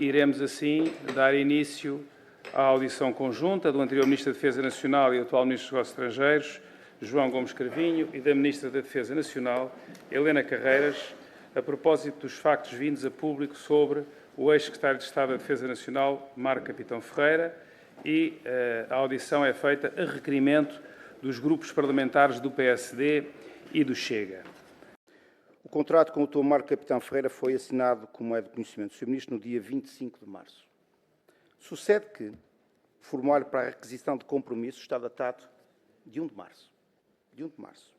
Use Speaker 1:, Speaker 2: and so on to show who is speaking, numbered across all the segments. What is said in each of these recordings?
Speaker 1: iremos assim dar início à audição conjunta do anterior Ministro da Defesa Nacional e atual Ministro dos Negócios Estrangeiros, João Gomes Cravinho, e da Ministra da Defesa Nacional, Helena Carreiras, a propósito dos factos vindos a público sobre o ex-secretário de Estado da Defesa Nacional, Marco Capitão Ferreira, e a audição é feita a requerimento dos grupos parlamentares do PSD e do Chega.
Speaker 2: O contrato com o Dr. Marco Capitão Ferreira foi assinado, como é de conhecimento do Sr. Ministro, no dia 25 de março. Sucede que o formulário para a requisição de compromisso está datado de 1 de março. De 1 de março.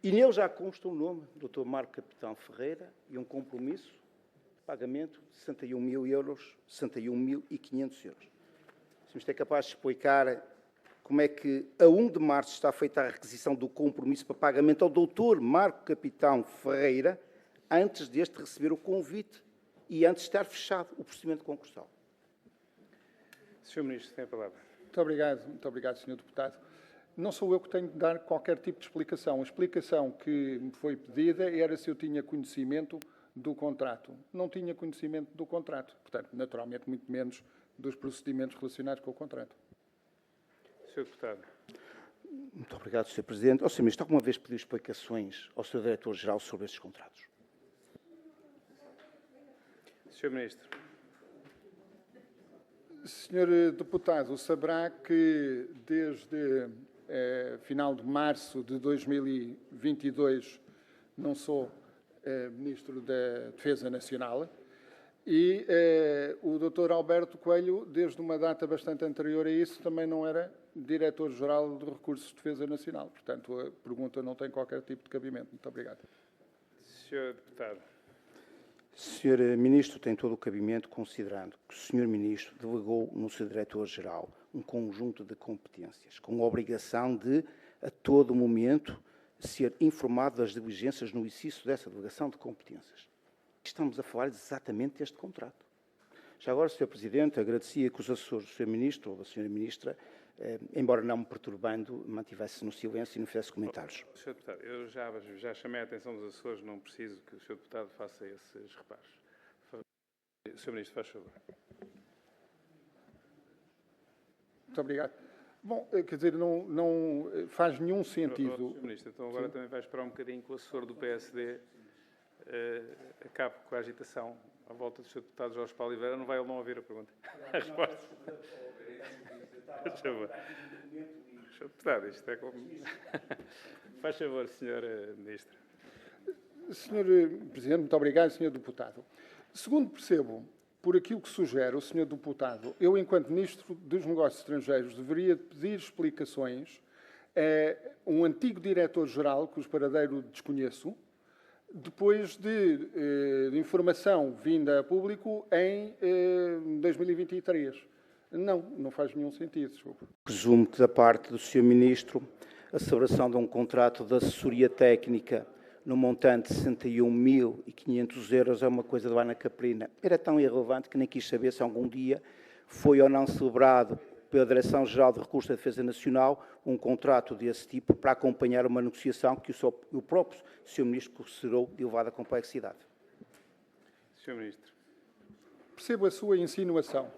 Speaker 2: E nele já consta o nome do Dr. Marco Capitão Ferreira e um compromisso de pagamento de 61.000 euros, 61.500 euros. O Sr. Ministro é capaz de explicar como é que a 1 de março está feita a requisição do compromisso para pagamento ao Dr. Marco Capitão Ferreira, antes deste receber o convite e antes de estar fechado o procedimento concursal.
Speaker 1: Sr. Ministro, tem a palavra.
Speaker 3: Muito obrigado, Sr. Deputado. Não sou eu que tenho de dar qualquer tipo de explicação. A explicação que me foi pedida era se eu tinha conhecimento do contrato. Não tinha conhecimento do contrato. Portanto, naturalmente, muito menos dos procedimentos relacionados com o contrato.
Speaker 1: Sr. Deputado.
Speaker 2: Muito obrigado, Sr. Presidente. Sr. Ministro, alguma vez pediu explicações ao Sr. Diretor-Geral sobre estes contratos?
Speaker 1: Sr. Ministro.
Speaker 3: Sr. Deputado, saberá que desde final de março de 2022 não sou Ministro da Defesa Nacional e o Dr. Alberto Coelho, desde uma data bastante anterior a isso, também não era Diretor-Geral de Recursos de Defesa Nacional. Portanto, a pergunta não tem qualquer tipo de cabimento. Muito obrigado.
Speaker 1: Sr. Deputado.
Speaker 2: Sr. Ministro, tem todo o cabimento, considerando que o Sr. Ministro delegou no seu Diretor-Geral um conjunto de competências, com a obrigação de, a todo momento, ser informado das diligências no exercício dessa delegação de competências. Estamos a falar exatamente deste contrato. Já agora, Sr. Presidente, agradecia que os assessores do Sr. Ministro ou da Sra. Ministra, embora não me perturbando, mantivesse no silêncio e não fizesse comentários.
Speaker 1: Sr. Deputado, eu já chamei a atenção dos assessores, não preciso que o Sr. Deputado faça esses reparos. Sr. Ministro, faz favor.
Speaker 3: Muito obrigado. Bom, quer dizer, não faz nenhum sentido.
Speaker 1: Sr. Ministro, então agora também vai esperar um bocadinho que o assessor do PSD acabe com a agitação à volta do Sr. Deputado Jorge Paulo Oliveira. Ele não ouvir a pergunta. A resposta. Faz favor. Sr. Deputado, isto é como... Faz favor, Sr. Ministro.
Speaker 3: Sr. Presidente, muito obrigado, Sr. Deputado. Segundo percebo, por aquilo que sugere o Sr. Deputado, eu, enquanto Ministro dos Negócios Estrangeiros, deveria pedir explicações a um antigo Diretor-Geral, cujo paradeiro desconheço, depois de informação vinda a público em 2023. Não faz nenhum sentido, desculpa.
Speaker 2: Presumo que, da parte do Sr. Ministro, a celebração de um contrato de assessoria técnica no montante de 61.500 euros é uma coisa do Ana Caprina. Era tão irrelevante que nem quis saber se algum dia foi ou não celebrado pela Direção-Geral de Recursos da Defesa Nacional um contrato desse tipo para acompanhar uma negociação que o próprio Sr. Ministro considerou de elevada complexidade.
Speaker 1: Sr. Ministro.
Speaker 3: Percebo a sua insinuação,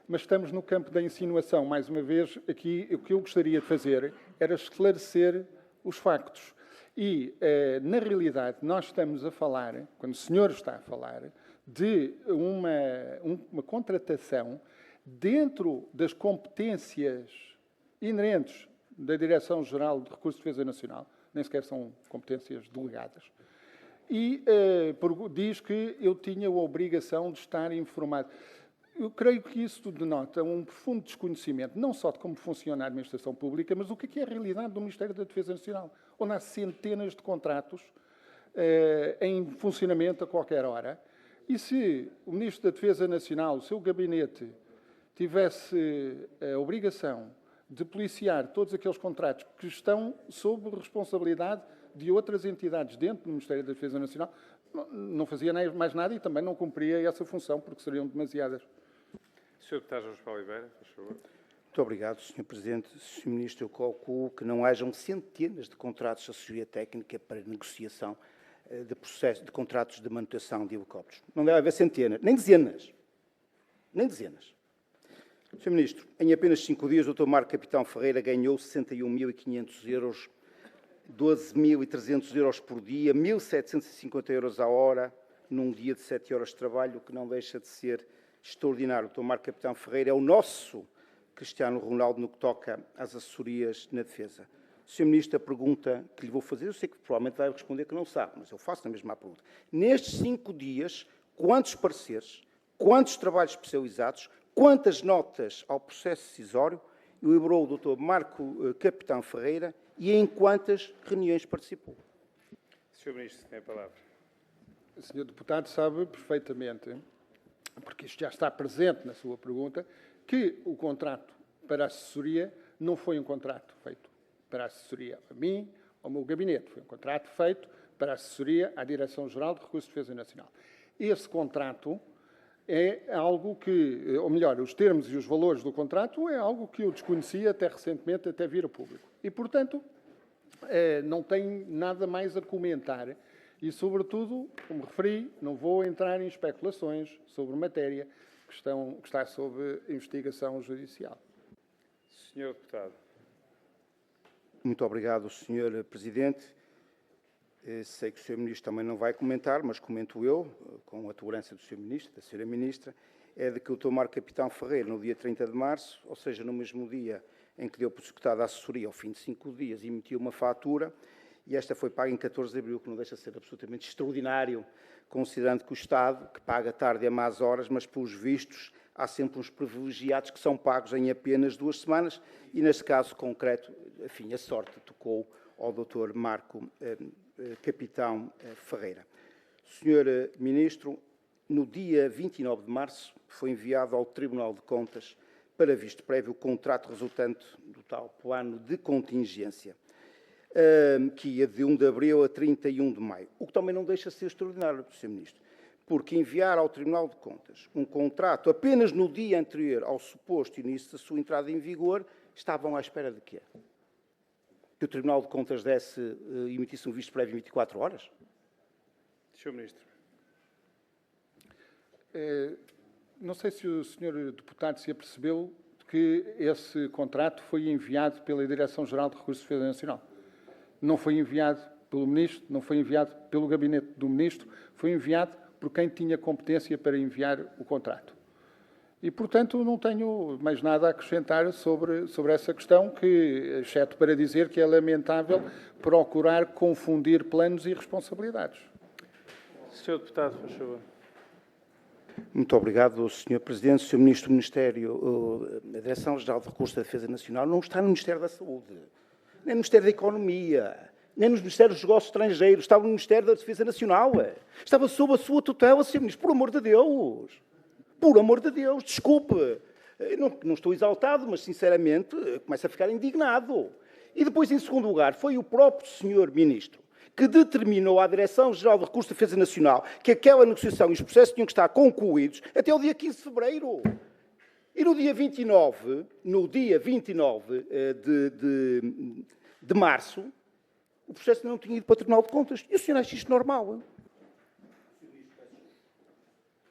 Speaker 3: mas estamos no campo da insinuação. Mais uma vez, aqui o que eu gostaria de fazer era esclarecer os factos. E, na realidade, nós estamos a falar, quando o senhor está a falar, de uma contratação dentro das competências inerentes da Direção-Geral de Recursos de Defesa Nacional, nem sequer são competências delegadas, e diz que eu tinha a obrigação de estar informado. Eu creio que isso denota um profundo desconhecimento, não só de como funciona a administração pública, mas o que é a realidade do Ministério da Defesa Nacional, onde há centenas de contratos em funcionamento a qualquer hora. E se o Ministro da Defesa Nacional, o seu gabinete, tivesse a obrigação de policiar todos aqueles contratos que estão sob responsabilidade de outras entidades dentro do Ministério da Defesa Nacional, não fazia mais nada e também não cumpria essa função, porque seriam demasiadas.
Speaker 1: Sr. Deputado Jorge Paulo Oliveira, por favor.
Speaker 2: Muito obrigado, Sr. Presidente. Sr. Ministro, eu calculo que não hajam centenas de contratos de assessoria técnica para negociação de contratos de manutenção de helicópteros. Não deve haver centenas, nem dezenas. nem dezenas. Sr. Ministro, em apenas 5 dias, o Dr. Marco Capitão Ferreira ganhou 61.500 euros, 12.300 euros por dia, 1.750 euros à hora, num dia de 7 horas de trabalho, o que não deixa de ser extraordinário. O Dr. Marco Capitão Ferreira é o nosso Cristiano Ronaldo no que toca às assessorias na defesa. Sr. Ministro, a pergunta que lhe vou fazer, eu sei que provavelmente vai responder que não sabe, mas eu faço na mesma pergunta. Nestes 5 dias, quantos pareceres, quantos trabalhos especializados, quantas notas ao processo decisório elaborou o Dr. Marco Capitão Ferreira e em quantas reuniões participou?
Speaker 1: Sr. Ministro, tem a palavra.
Speaker 3: O Sr. Deputado sabe perfeitamente, porque isto já está presente na sua pergunta, que o contrato para a assessoria não foi um contrato feito para a assessoria a mim, ao meu gabinete. Foi um contrato feito para a assessoria à Direção-Geral de Recursos de Defesa Nacional. Esse contrato é algo que, ou melhor, os termos e os valores do contrato é algo que eu desconhecia até recentemente, até vir a público. E, portanto, não tenho nada mais a comentar e, sobretudo, como referi, não vou entrar em especulações sobre matéria que está sob investigação judicial.
Speaker 1: Senhor Deputado.
Speaker 2: Muito obrigado, Sr. Presidente. Sei que o Sr. Ministro também não vai comentar, mas comento eu, com a tolerância do Sr. Ministro, da Sra. Ministra, é de que o Dr. Marco Capitão Ferreira, no dia 30 de março, ou seja, no mesmo dia em que deu por executada a assessoria, ao fim de 5 dias, emitiu uma fatura, e esta foi paga em 14 de abril, que não deixa de ser absolutamente extraordinário, considerando que o Estado, que paga tarde e a más horas, mas, pelos vistos, há sempre uns privilegiados que são pagos em apenas 2 semanas, e neste caso concreto, enfim, a sorte tocou ao Dr. Marco Capitão Ferreira. Sr. Ministro, no dia 29 de março foi enviado ao Tribunal de Contas para visto prévio o contrato resultante do tal plano de contingência, que ia de 1 de abril a 31 de maio, o que também não deixa de ser extraordinário, Sr. Ministro, porque enviar ao Tribunal de Contas um contrato apenas no dia anterior ao suposto início da sua entrada em vigor, estavam à espera de quê? Que o Tribunal de Contas emitisse um visto prévio em 24 horas?
Speaker 1: Sr. Ministro.
Speaker 3: Não sei se o Sr. Deputado se apercebeu que esse contrato foi enviado pela Direção-Geral de Recursos de Defesa Nacional. Não foi enviado pelo Ministro, não foi enviado pelo Gabinete do Ministro, foi enviado por quem tinha competência para enviar o contrato. E, portanto, não tenho mais nada a acrescentar sobre essa questão, que, exceto para dizer que é lamentável procurar confundir planos e responsabilidades.
Speaker 1: Sr. Deputado, por favor.
Speaker 2: Muito obrigado, Sr. Presidente. Sr. Ministro do Ministério, a Direção-Geral de Recursos da Defesa Nacional não está no Ministério da Saúde, nem no Ministério da Economia, nem nos Ministérios dos Negócios Estrangeiros, estava no Ministério da Defesa Nacional. Estava sob a sua tutela, Sr. Ministro, por amor de Deus. Por amor de Deus, desculpe. Não estou exaltado, mas, sinceramente, começo a ficar indignado. E depois, em segundo lugar, foi o próprio Sr. Ministro que determinou à Direção-Geral de Recursos da Defesa Nacional que aquela negociação e os processos tinham que estar concluídos até o dia 15 de fevereiro. E no dia 29 de março, o processo não tinha ido para o Tribunal de Contas. E o senhor acha isto normal?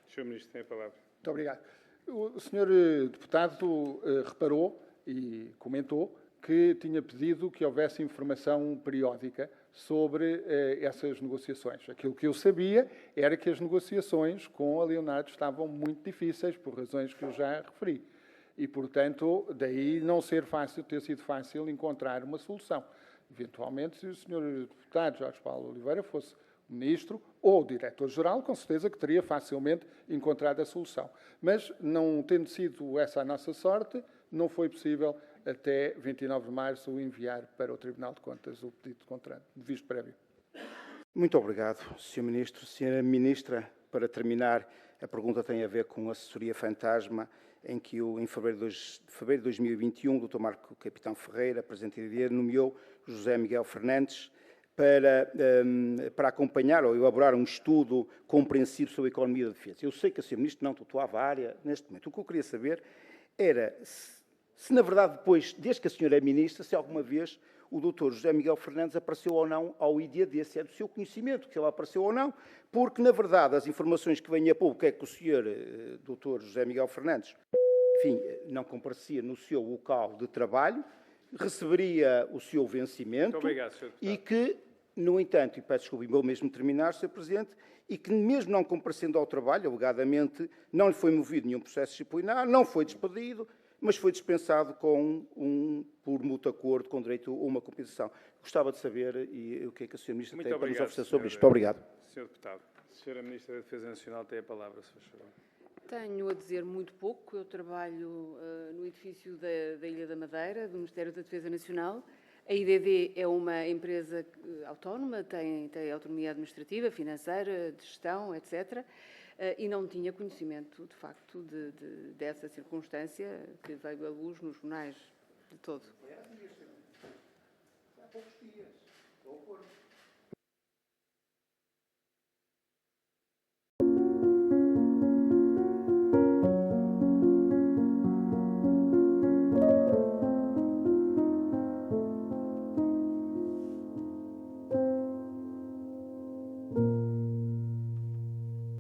Speaker 1: Sr. Ministro, tem a palavra.
Speaker 3: Muito obrigado. O Sr. Deputado reparou e comentou que tinha pedido que houvesse informação periódica sobre essas negociações. Aquilo que eu sabia era que as negociações com a Leonardo estavam muito difíceis, por razões que eu já referi. E, portanto, daí não ter sido fácil encontrar uma solução. Eventualmente, se o Sr. Deputado Jorge Paulo Oliveira fosse Ministro ou Diretor-Geral, com certeza que teria facilmente encontrado a solução. Mas, não tendo sido essa a nossa sorte, não foi possível, até 29 de março, enviar para o Tribunal de Contas o pedido de contrato de visto prévio.
Speaker 2: Muito obrigado, Sr. Ministro. Sra. Ministra, para terminar, a pergunta tem a ver com a assessoria fantasma, em que, em fevereiro de 2021, o Dr. Marco Capitão Ferreira, Presidente de Direito, nomeou José Miguel Fernandes para acompanhar ou elaborar um estudo compreensivo sobre a economia da defesa. Eu sei que a Sra. Ministra não tutuava a área neste momento. O que eu queria saber era se na verdade depois, desde que a senhora é ministra, se alguma vez o doutor José Miguel Fernandes apareceu ou não ao IDAD, se é do seu conhecimento, que ele apareceu ou não, porque, na verdade, as informações que vêm a público é que o senhor doutor José Miguel Fernandes, enfim, não comparecia no seu local de trabalho, receberia o seu vencimento.
Speaker 1: Muito obrigado, Sr. Deputado.
Speaker 2: E que, no entanto, e peço desculpa, vou mesmo terminar, Sr. Presidente, e que mesmo não comparecendo ao trabalho, alegadamente, não lhe foi movido nenhum processo disciplinar, não foi despedido, mas foi dispensado por mútuo acordo com direito a uma compensação. Gostava de saber o que é que a Sra. Ministra tem para nos oferecer sobre isto. Muito obrigado.
Speaker 1: Sr. Deputado. A Sra. Ministra da Defesa Nacional tem a palavra, se faz favor.
Speaker 4: Tenho a dizer muito pouco. Eu trabalho no edifício da Ilha da Madeira, do Ministério da Defesa Nacional. A IDD é uma empresa autónoma, tem autonomia administrativa, financeira, de gestão, etc. E não tinha conhecimento, de facto, dessa circunstância que veio à luz nos jornais de todo.
Speaker 2: Há poucos dias.